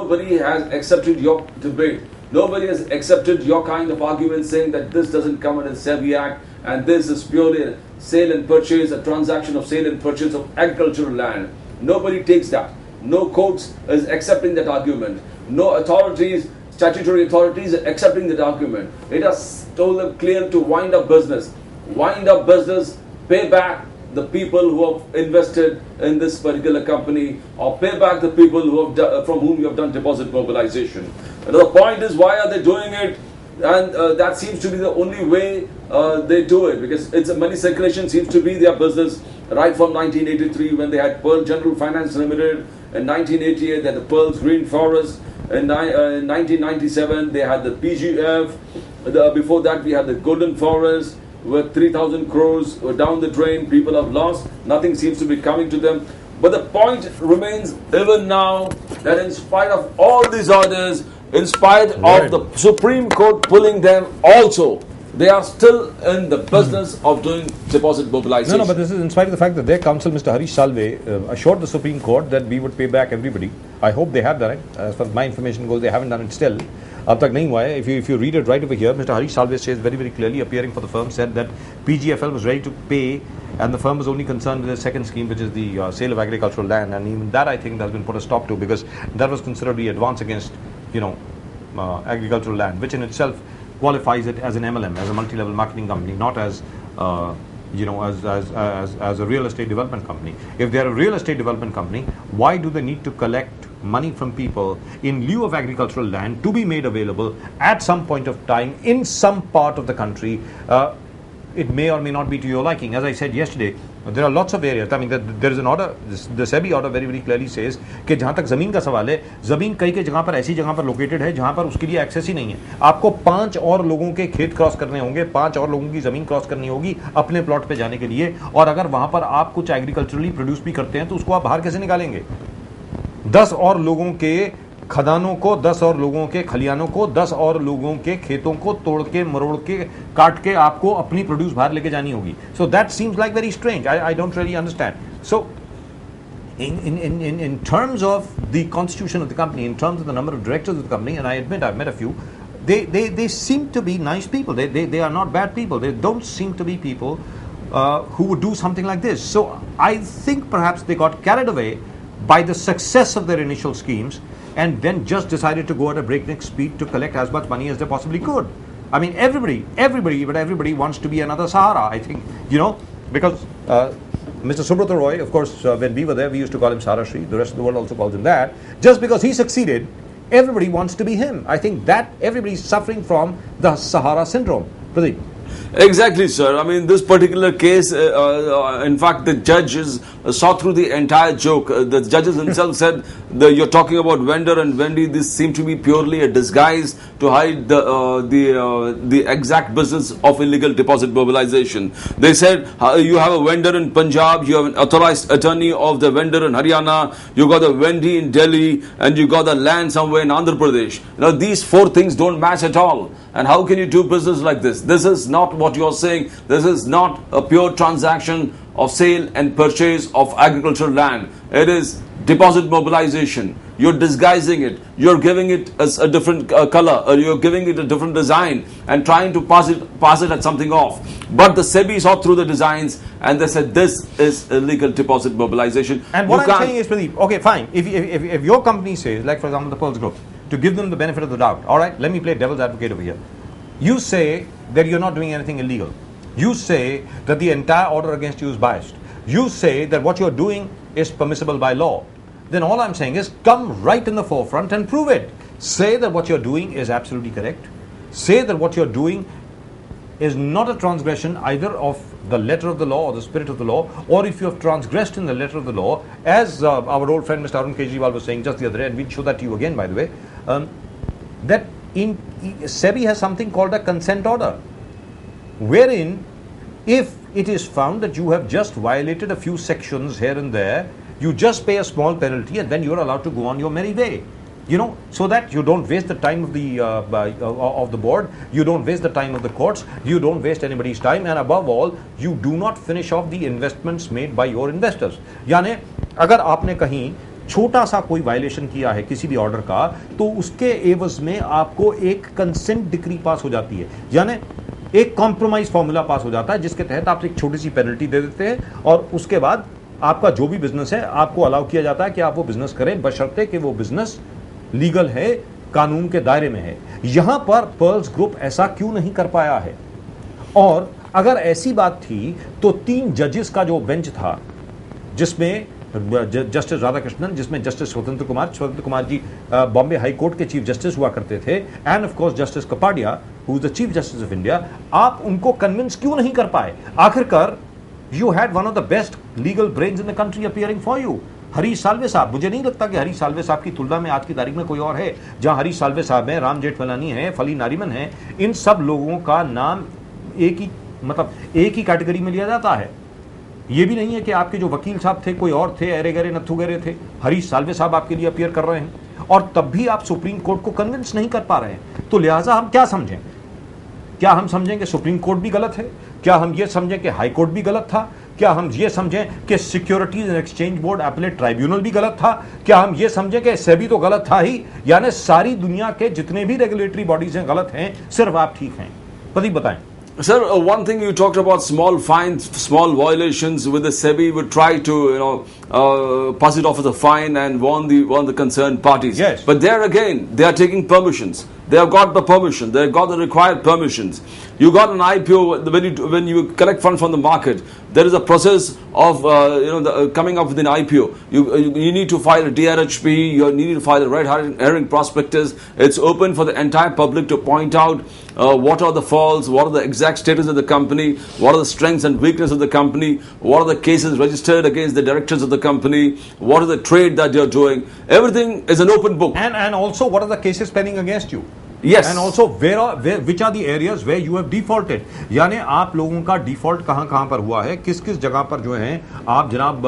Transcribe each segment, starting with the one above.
nobody has accepted your debate. Nobody has accepted your kind of argument saying that this doesn't come under the Sebi Act and this is purely a sale and purchase, a transaction of sale and purchase of agricultural land. Nobody takes that. No courts is accepting that argument. No authorities, statutory authorities are accepting that argument. It has told them clear to wind up business. Wind up business, pay back the people who have invested in this particular company, or pay back the people who have from whom you have done deposit mobilization. And the point is, why are they doing it? And that seems to be the only way they do it, because it's money circulation seems to be their business right from 1983 when they had Pearl General Finance Limited. In 1988 they had the Pearl's Green Forest. In 1997 they had the PGF. Before that we had the Golden Forest, with 3,000 crores down the drain. People have lost. Nothing seems to be coming to them. But the point remains even now that in spite of all these orders, in spite of the Supreme Court pulling them also, they are still in the business of doing deposit mobilization. No, but this is in spite of the fact that their counsel, Mr. Harish Salve, assured the Supreme Court that we would pay back everybody. I hope they have done it. As far as my information goes, they haven't done it still. If you read it right over here, Mr. Harish Salve says very, very clearly, appearing for the firm, said that PGFL was ready to pay and the firm was only concerned with the second scheme, which is the sale of agricultural land, and even that I think has been put a stop to, because that was considerably advance against, agricultural land, which in itself qualifies it as an MLM, as a multi-level marketing company, not as as a real estate development company. If they are a real estate development company, why do they need to collect money from people in lieu of agricultural land to be made available at some point of time in some part of the country? It may or may not be to your liking. As I said yesterday, there are lots of areas. I mean, there is an order, the Sebi order very, very clearly says कि जहाँ तक ज़मीन का सवाल है, ज़मीन कई के जगह पर ऐसी जगह पर लोकेटेड है जहाँ पर उसके लिए एक्सेस ही नहीं है. आपको 5 और लोगों के खेत क्रॉस करने होंगे, 5 और लोगों की ज़मीन क्रॉस करनी होगी अपने प्लॉट पे जाने के लिए. और अगर वहाँ पर आप कुछ एग्रीकल्चरली प्रोड्यूस भी करते हैं तो उसको आप बाहर कैसे निकालेंगे? 10 और लोगों के खदानों को, 10 और लोगों के खलियानों को, 10 और लोगों के खेतों को तोड़ के, मरोड़ के, काट के आपको अपनी प्रोड्यूस बाहर लेके जानी होगी. So that seems like very strange. I don't really understand. So in terms of the constitution of the company, in terms of the number of directors of the company, and I admit I've met a few, they seem to be nice people. They are not bad people. They don't seem to be people who would do something like this. So I think perhaps they got carried away by the success of their initial schemes and then just decided to go at a breakneck speed to collect as much money as they possibly could. I mean, everybody wants to be another Sahara, I think, because Mr. Subrata Roy, of course, when we were there, we used to call him Sahara Shri. The rest of the world also calls him that. Just because he succeeded, everybody wants to be him. I think that everybody is suffering from the Sahara syndrome. Pradeep. Exactly, sir. I mean, this particular case, in fact, the judges saw through the entire joke. The judges themselves said, you're talking about vendor and Wendy, this seemed to be purely a disguise to hide the exact business of illegal deposit mobilization. They said, you have a vendor in Punjab, you have an authorized attorney of the vendor in Haryana, you got a Wendy in Delhi, and you got the land somewhere in Andhra Pradesh. These 4 things don't match at all. And how can you do business like this? This is not what you're saying. This is not a pure transaction of sale and purchase of agricultural land. It is deposit mobilization. You're disguising it. You're giving it as a different color, or you're giving it a different design and trying to pass it at something off. But the Sebi saw through the designs and they said this is illegal deposit mobilization. And what I'm saying is, Pradeep, okay, fine. If your company says, like for example the Pearls Group, to give them the benefit of the doubt, all right, let me play devil's advocate over here. You say that you're not doing anything illegal. You say that the entire order against you is biased. You say that what you're doing is permissible by law. Then all I'm saying is come right in the forefront and prove it. Say that what you're doing is absolutely correct. Say that what you're doing is not a transgression either of the letter of the law or the spirit of the law, or if you have transgressed in the letter of the law, as our old friend Mr. Arun Kejriwal was saying just the other day, and we'll show that to you again, by the way, that Sebi has something called a consent order, wherein if it is found that you have just violated a few sections here and there, you just pay a small penalty and then you are allowed to go on your merry way. So that you don't waste the time of the board, you don't waste the time of the courts, you don't waste anybody's time, and above all, you do not finish off the investments made by your investors. यानी अगर आपने कहीं छोटा सा कोई violation किया है किसी भी ऑर्डर का, तो उसके एवज में आपको एक कंसेंट डिक्री पास हो जाती है, यानी एक कॉम्प्रोमाइज फॉर्मूला पास हो जाता है जिसके तहत आप एक छोटी सी पेनल्टी दे देते हैं और उसके बाद आपका जो भी बिजनेस है आपको अलाउ किया जाता है कि आप वो बिजनेस करें बशर्ते कि वो बिजनेस लीगल है, कानून के दायरे में है। यहां पर पर्ल्स ग्रुप ऐसा क्यों नहीं कर पाया है? और अगर ऐसी बात थी तो 3 जजेस का जो बेंच था, जिसमें जस्टिस राधाकृष्णन, जिसमें जस्टिस स्वतंत्र कुमार जी बॉम्बे हाई कोर्ट के चीफ जस्टिस हुआ करते थे, end of course justice Kapadia who is the chief justice of India, आप उनको कन्विंस क्यों नहीं कर पाए? आखिरकार you had one of the best legal brains in the country appearing for you. Harish Salve साहब, मुझे नहीं लगता कि हरीश साल्वे साहब की तुलना में आज की तारीख में कोई और है। जहां हरीश साल्वे साहब है, राम जेठमलानी है, फली नारीमन है, इन सब लोगों का नाम एक ही कैटेगरी में लिया जाता है। ये भी नहीं है कि आपके जो वकील साहब थे कोई और थे, अरे गरे नथु गरे थे। हरीश साल्वे साहब आपके लिए अपीयर कर रहे हैं और तब भी आप सुप्रीम कोर्ट को कन्विंस नहीं कर पा रहे हैं। तो लिहाजा हम क्या समझें? क्या हम समझें कि सुप्रीम कोर्ट भी गलत है? क्या हम ये समझें कि हाई कोर्ट भी गलत था? क्या हम ये समझें कि securities and exchange board appellate tribunal भी गलत था? क्या हम ये समझें कि सेबी तो गलत था ही? यानी सारी दुनिया के जितने भी रेगुलेटरी बॉडीज हैं गलत हैं, सिर्फ आप ठीक हैं। प्रदीप बताएं। Sir, one thing you talked about small fines, small violations with the SEBI would try to, pass it off as a fine and warn the concerned parties. Yes. But there again, they are taking permissions. They have got the permission. They have got the required permissions. You got an IPO when you collect funds from the market. There is a process of coming up with an IPO. You need to file a DRHP. You need to file a red herring prospectus. It's open for the entire public to point out what are the faults, what are the exact status of the company, what are the strengths and weaknesses of the company, what are the cases registered against the directors of the company, what is the trade that you're doing. Everything is an open book. And also, what are the cases pending against you? Yes. And also, which are the areas where you have defaulted? यानी आप लोगों का default कहां पर हुआ है, किस किस जगह पर जो है आप जनाब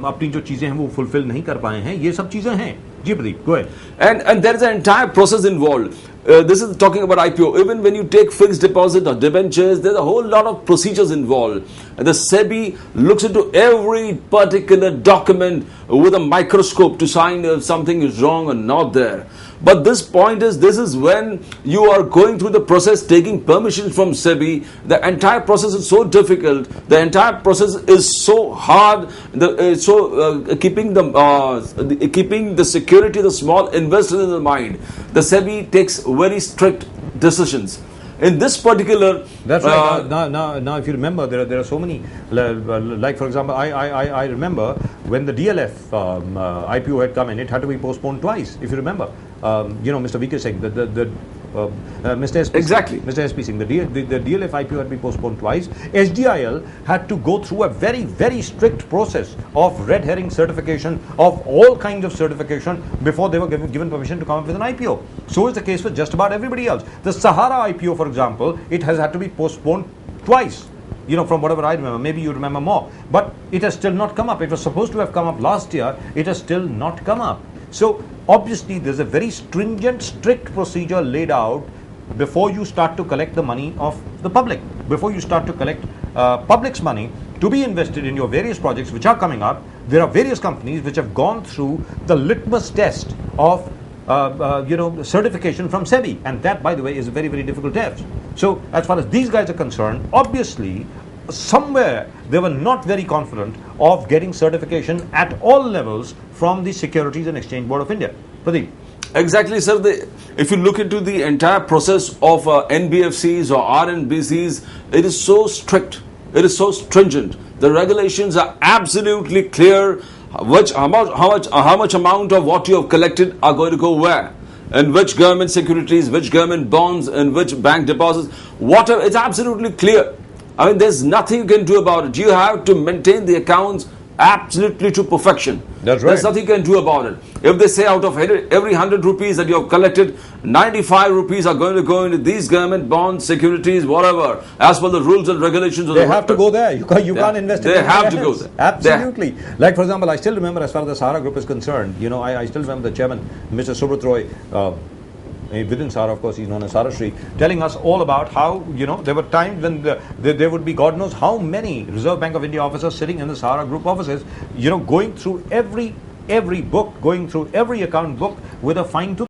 अपनी जो चीजें हैं वो फुलफिल नहीं कर पाए हैं, ये सब चीजें हैं। जी Pradeep, go ahead. And there is an entire process involved. This is talking about IPO. Even when you take fixed deposit or debentures, there's a whole lot of procedures involved. And the SEBI looks into every particular document with a microscope to find if something is wrong or not there. But this point is, this is when you are going through the process, taking permission from SEBI. The entire process is so difficult. The entire process is so hard. Keeping the security of the small investors in the mind. The SEBI takes very strict decisions. In this particular, that's right. Now, if you remember, there are so many. Like for example, I remember when the DLF IPO had come in, it had to be postponed twice. If you remember, Mr. VK Singh, Mr. SP exactly, Mr. SP Singh, the DLF IPO had to be postponed twice. SDIL had to go through a very, very strict process of red herring certification, of all kinds of certification before they were given permission to come up with an IPO. So is the case with just about everybody else. The Sahara IPO, for example, it has had to be postponed twice. From whatever I remember, maybe you remember more, but it has still not come up. It was supposed to have come up last year. It has still not come up. So obviously there's a very stringent, strict procedure laid out before you start to collect the money of the public, before you start to collect public's money to be invested in your various projects which are coming up. There are various companies which have gone through the litmus test of certification from SEBI, and that, by the way, is a very, very difficult test. So as far as these guys are concerned, obviously somewhere they were not very confident of getting certification at all levels from the Securities and Exchange Board of India. Pradeep. Exactly, sir. If you look into the entire process of NBFCs or RNBCs, it is so strict, it is so stringent. The regulations are absolutely clear. How much amount of what you have collected are going to go where, and which government securities, which government bonds, and which bank deposits, whatever. It's absolutely clear. I mean, there's nothing you can do about it. You have to maintain the accounts absolutely to perfection. That's right. There's nothing you can do about it. If they say out of every 100 rupees that you have collected, 95 rupees are going to go into these government bonds, securities, whatever, as per the rules and regulations of they have to go there. You can't invest in They have to go there. Absolutely. Like, for example, I still remember, as far as the Sahara Group is concerned, I still remember the chairman, Mr. Subrat Roy, within Sahara, of course, he's known as Sahara Shri, telling us all about how, there were times when there would be God knows how many Reserve Bank of India officers sitting in the Sahara Group offices, going through every every book, going through every account book with a fine tooth